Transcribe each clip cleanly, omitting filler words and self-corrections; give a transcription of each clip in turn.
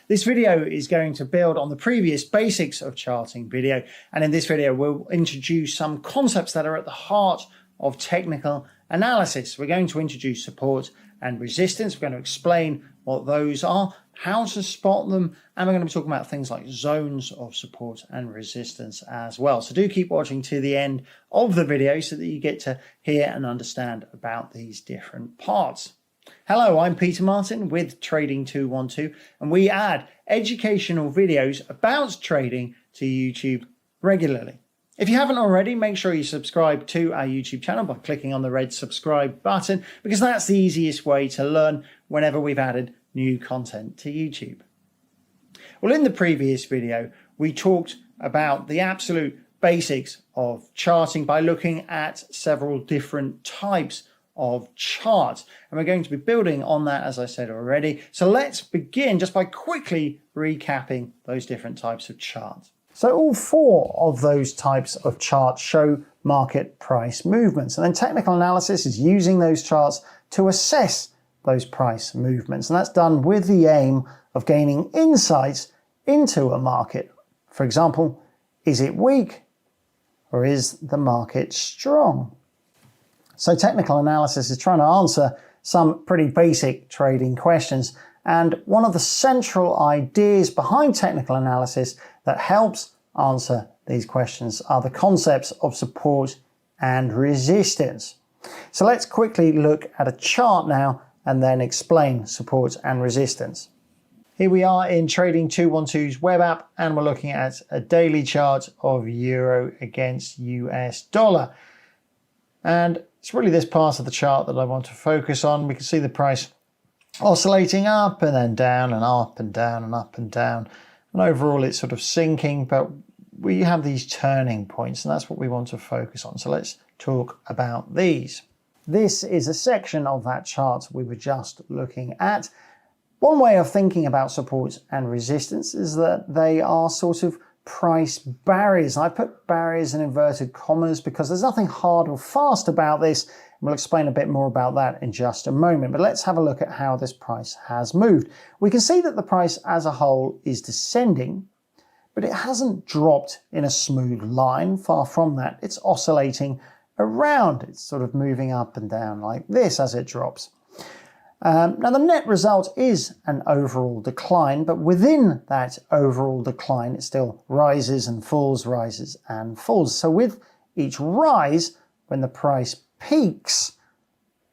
This video is going to build on the previous basics of charting video, and in this video we'll introduce some concepts that are at the heart of technical analysis. We're going to introduce support and resistance. We're going to explain what those are, how to spot them, and we're going to be talking about things like zones of support and resistance as well. So do keep watching to the end of the video so that you get to hear and understand about these different parts. Hello, I'm Peter Martin with Trading 212, and we add educational videos about trading to YouTube regularly. If you haven't already, make sure you subscribe to our YouTube channel by clicking on the red subscribe button, because that's the easiest way to learn whenever we've added new content to YouTube. Well, in the previous video, we talked about the absolute basics of charting by looking at several different types of charts, and we're going to be building on that, as I said already. So let's begin just by quickly recapping those different types of charts. So all four of those types of charts show market price movements, and then technical analysis is using those charts to assess those price movements, and that's done with the aim of gaining insights into a market. For example, is it weak or is the market strong? So technical analysis is trying to answer some pretty basic trading questions, and one of the central ideas behind technical analysis that helps answer these questions are the concepts of support and resistance. So let's quickly look at a chart now and then explain support and resistance. Here we are in Trading 212's web app, and we're looking at a daily chart of euro against US dollar. And it's really this part of the chart that I want to focus on. We can see the price oscillating up and then down and up and down and up and down. And overall it's sort of sinking, but we have these turning points, and that's what we want to focus on. So let's talk about these. This is a section of that chart we were just looking at. One way of thinking about support and resistance is that they are sort of price barriers. I put barriers in inverted commas because there's nothing hard or fast about this. We'll explain a bit more about that in just a moment, but let's have a look at how this price has moved. We can see that the price as a whole is descending, but it hasn't dropped in a smooth line. Far from that. It's oscillating around. It's sort of moving up and down like this as it drops. Now the net result is an overall decline, but within that overall decline it still rises and falls, rises and falls. So with each rise, when the price peaks,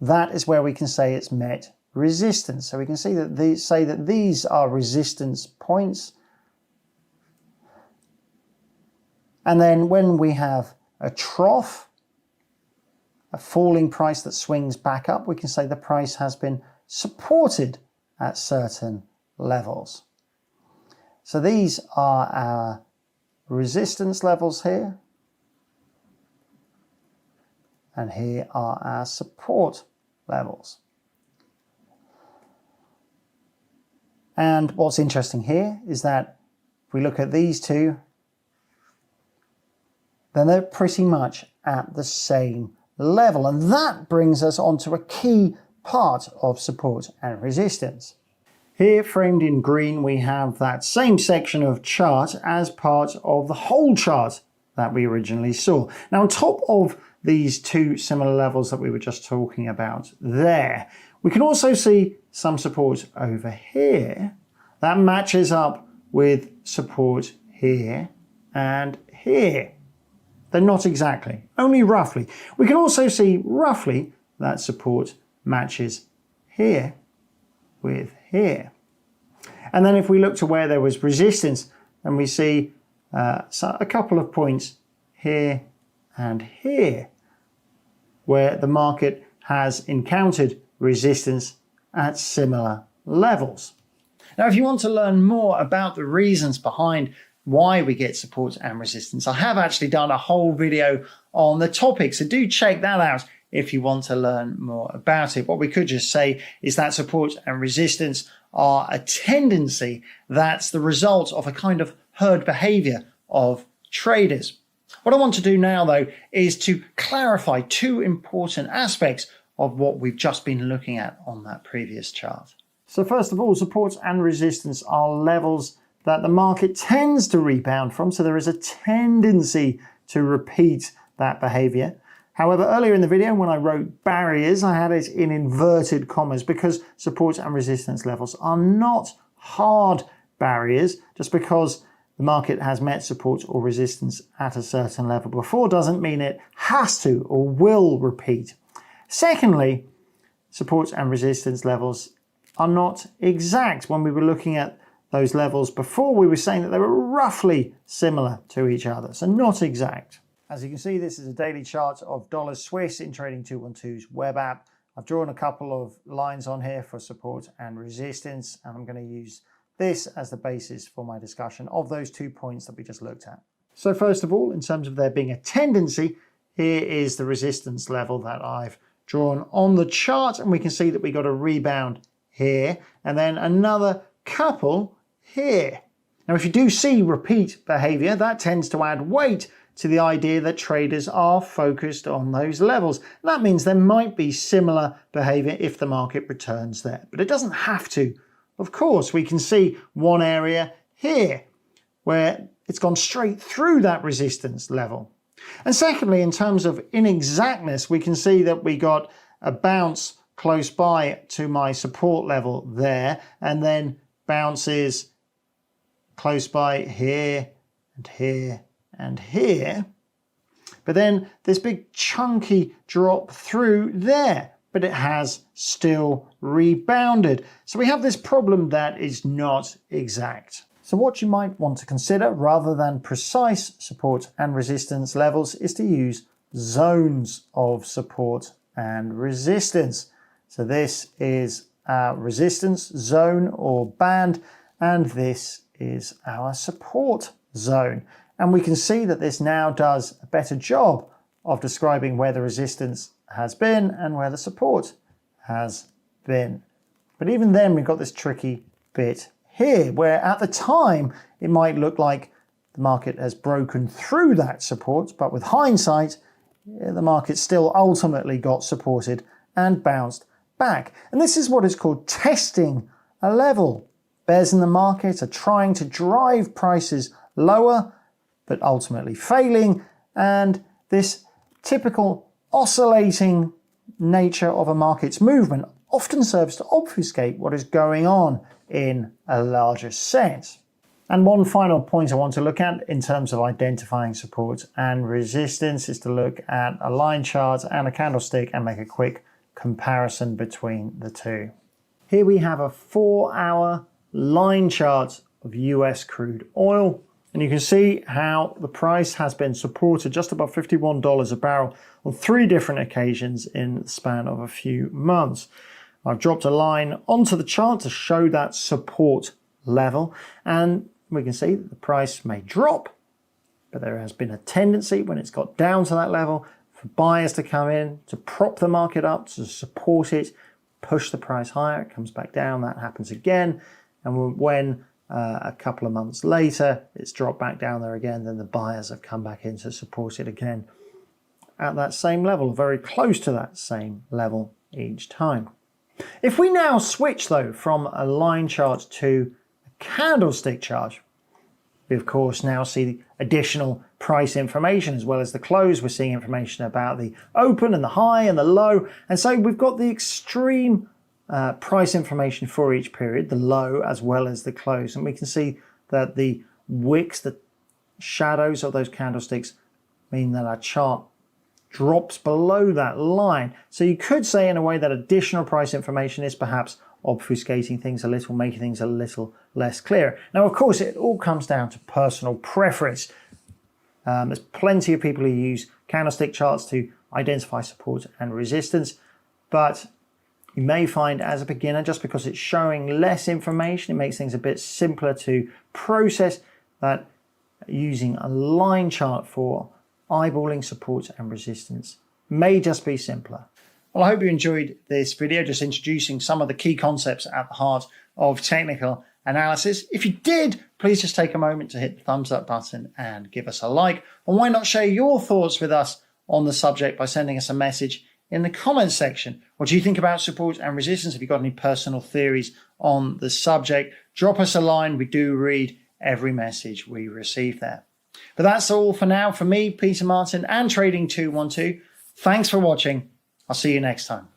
that is where we can say it's met resistance. So we can see that these are resistance points. And then when we have a trough, a falling price that swings back up, we can say the price has been supported at certain levels. So these are our resistance levels here, and here are our support levels. And what's interesting here is that if we look at these two, then they're pretty much at the same level, and that brings us onto a key part of support and resistance. Here, framed in green, we have that same section of chart as part of the whole chart that we originally saw. Now, on top of these two similar levels that we were just talking about there, we can also see some support over here that matches up with support here and here. They're not exactly, only roughly. We can also see roughly that support matches here with here. And then if we look to where there was resistance, then we see a couple of points here and here where the market has encountered resistance at similar levels. Now, if you want to learn more about the reasons behind why we get support and resistance, I have actually done a whole video on the topic, so do check that out if you want to learn more about it. What we could just say is that support and resistance are a tendency that's the result of a kind of herd behavior of traders. What I want to do now, though, is to clarify two important aspects of what we've just been looking at on that previous chart. So first of all, supports and resistance are levels that the market tends to rebound from. So there is a tendency to repeat that behavior. However, earlier in the video when I wrote barriers, I had it in inverted commas because support and resistance levels are not hard barriers. Just because the market has met support or resistance at a certain level before doesn't mean it has to or will repeat. Secondly, support and resistance levels are not exact. When we were looking at those levels before, we were saying that they were roughly similar to each other, so not exact. As you can see, this is a daily chart of dollar Swiss in Trading 212's web app. I've drawn a couple of lines on here for support and resistance, and I'm going to use this as the basis for my discussion of those 2 points that we just looked at. So first of all, in terms of there being a tendency, here is the resistance level that I've drawn on the chart, and we can see that we got a rebound here and then another couple here. Now, if you do see repeat behavior, that tends to add weight to the idea that traders are focused on those levels. That means there might be similar behavior if the market returns there, but it doesn't have to. Of course, we can see one area here where it's gone straight through that resistance level. And secondly, in terms of inexactness, we can see that we got a bounce close by to my support level there, and then bounces close by here and here and here, but then this big chunky drop through there, but it has still rebounded. So we have this problem that is not exact. So what you might want to consider, rather than precise support and resistance levels, is to use zones of support and resistance. So this is our resistance zone or band, and this is our support zone. And we can see that this now does a better job of describing where the resistance has been and where the support has been. But even then, we've got this tricky bit here, where at the time, it might look like the market has broken through that support, but with hindsight, the market still ultimately got supported and bounced back. And this is what is called testing a level. Bears in the market are trying to drive prices lower, but ultimately failing, and this typical oscillating nature of a market's movement often serves to obfuscate what is going on in a larger sense. And one final point I want to look at in terms of identifying support and resistance is to look at a line chart and a candlestick and make a quick comparison between the two. Here we have a 4-hour line chart of US crude oil. And you can see how the price has been supported just above $51 a barrel on 3 different occasions in the span of a few months. I've dropped a line onto the chart to show that support level, and we can see that the price may drop, but there has been a tendency when it's got down to that level for buyers to come in, to prop the market up, to support it, push the price higher. It comes back down, that happens again, and when a couple of months later, it's dropped back down there again, then the buyers have come back in to support it again at that same level, very close to that same level each time. If we now switch though from a line chart to a candlestick chart, we of course now see additional price information as well as the close. We're seeing information about the open and the high and the low, and so we've got the extreme price information for each period, the low as well as the close. And we can see that the wicks, the shadows of those candlesticks, mean that our chart drops below that line. So you could say in a way that additional price information is perhaps obfuscating things a little, making things a little less clear. Now, of course, it all comes down to personal preference. There's plenty of people who use candlestick charts to identify support and resistance, but you may find as a beginner, just because it's showing less information, it makes things a bit simpler to process, that using a line chart for eyeballing support and resistance may just be simpler. Well, I hope you enjoyed this video, just introducing some of the key concepts at the heart of technical analysis. If you did, please just take a moment to hit the thumbs up button and give us a like. And why not share your thoughts with us on the subject by sending us a message in the comments section? What do you think about support and resistance? Have you got any personal theories on the subject, drop us a line. We do read every message we receive there. But that's all for now from me, Peter Martin, and Trading 212. Thanks for watching. I'll see you next time.